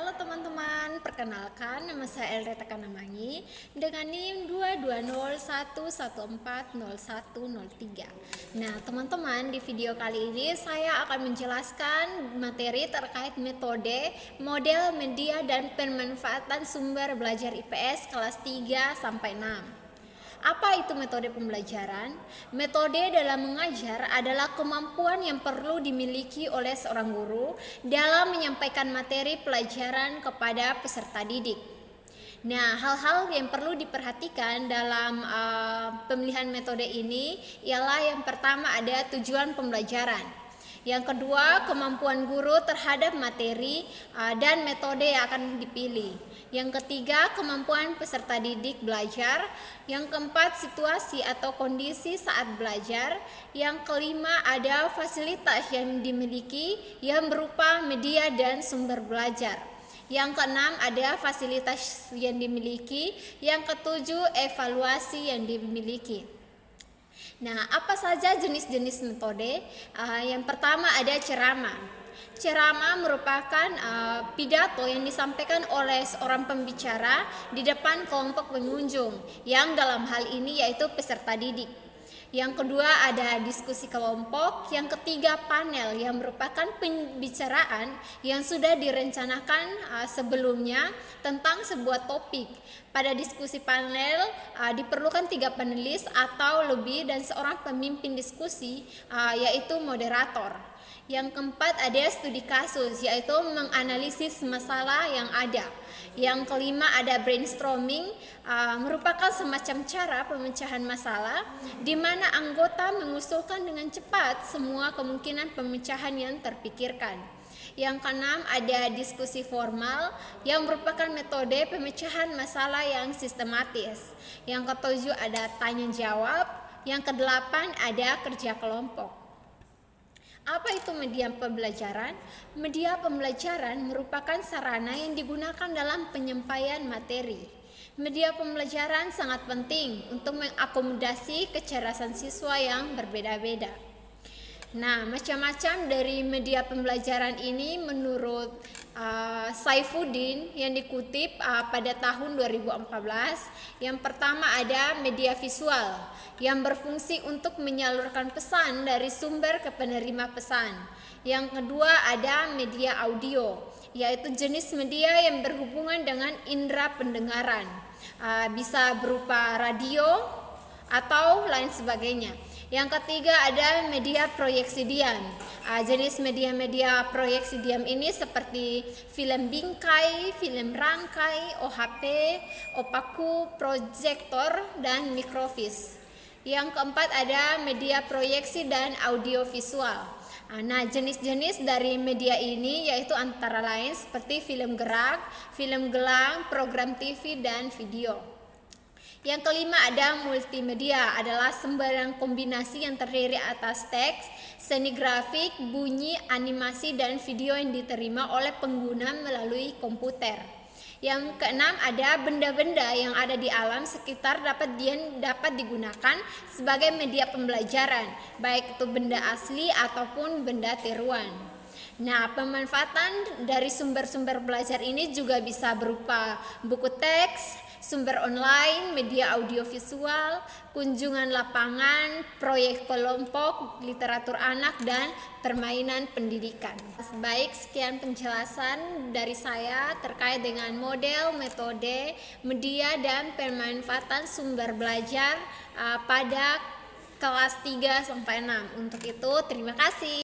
Halo teman-teman, perkenalkan nama saya Elreta Kanamangi dengan NIM 22011140103. Nah teman-teman, di video kali ini saya akan menjelaskan materi terkait metode, model, media, dan pemanfaatan sumber belajar IPS kelas 3 sampai 6. Apa itu metode pembelajaran? Metode dalam mengajar adalah kemampuan yang perlu dimiliki oleh seorang guru dalam menyampaikan materi pelajaran kepada peserta didik. Nah, hal-hal yang perlu diperhatikan dalam pemilihan metode ini ialah yang pertama ada tujuan pembelajaran. Yang kedua, kemampuan guru terhadap materi dan metode yang akan dipilih. Yang ketiga, kemampuan peserta didik belajar. Yang keempat, situasi atau kondisi saat belajar. Yang kelima, ada fasilitas yang dimiliki yang berupa media dan sumber belajar. Yang keenam, ada fasilitas yang dimiliki. Yang ketujuh, evaluasi yang dimiliki. Nah, apa saja jenis-jenis metode? Yang pertama ada ceramah. Ceramah merupakan pidato yang disampaikan oleh seorang pembicara di depan kelompok pengunjung, yang dalam hal ini yaitu peserta didik. Yang kedua ada diskusi kelompok. Yang ketiga panel, yang merupakan pembicaraan yang sudah direncanakan sebelumnya tentang sebuah topik. Pada diskusi panel diperlukan 3 panelis atau lebih dan seorang pemimpin diskusi yaitu moderator. Yang keempat ada studi kasus, yaitu menganalisis masalah yang ada. Yang kelima ada brainstorming, merupakan semacam cara pemecahan masalah di mana anggota mengusulkan dengan cepat semua kemungkinan pemecahan yang terpikirkan. Yang keenam ada diskusi formal, yang merupakan metode pemecahan masalah yang sistematis. Yang ketujuh ada tanya jawab. Yang kedelapan ada kerja kelompok. Apa itu media pembelajaran? Media pembelajaran merupakan sarana yang digunakan dalam penyampaian materi. Media pembelajaran sangat penting untuk mengakomodasi kecerdasan siswa yang berbeda-beda. Nah, macam-macam dari media pembelajaran ini menurut Saifuddin yang dikutip pada tahun 2014. Yang pertama ada media visual yang berfungsi untuk menyalurkan pesan dari sumber ke penerima pesan. Yang kedua ada media audio, yaitu jenis media yang berhubungan dengan indera pendengaran, bisa berupa radio atau lain sebagainya. Yang ketiga ada media proyeksi diam. Jenis media-media proyeksi diam ini seperti film bingkai, film rangkai, OHP, opaku, proyektor, dan mikrofis. Yang keempat ada media proyeksi dan audiovisual. Nah, jenis-jenis dari media ini yaitu antara lain seperti film gerak, film gelang, program TV, dan video. Yang kelima ada multimedia, adalah sembarang kombinasi yang terdiri atas teks, seni grafik, bunyi, animasi, dan video yang diterima oleh pengguna melalui komputer. Yang keenam ada benda-benda yang ada di alam sekitar dapat digunakan sebagai media pembelajaran, baik itu benda asli ataupun benda tiruan. Nah, pemanfaatan dari sumber-sumber belajar ini juga bisa berupa buku teks, sumber online, media audiovisual, kunjungan lapangan, proyek kelompok, literatur anak, dan permainan pendidikan. Baik, sekian penjelasan dari saya terkait dengan model, metode, media, dan pemanfaatan sumber belajar pada kelas 3 sampai 6. Untuk itu, terima kasih.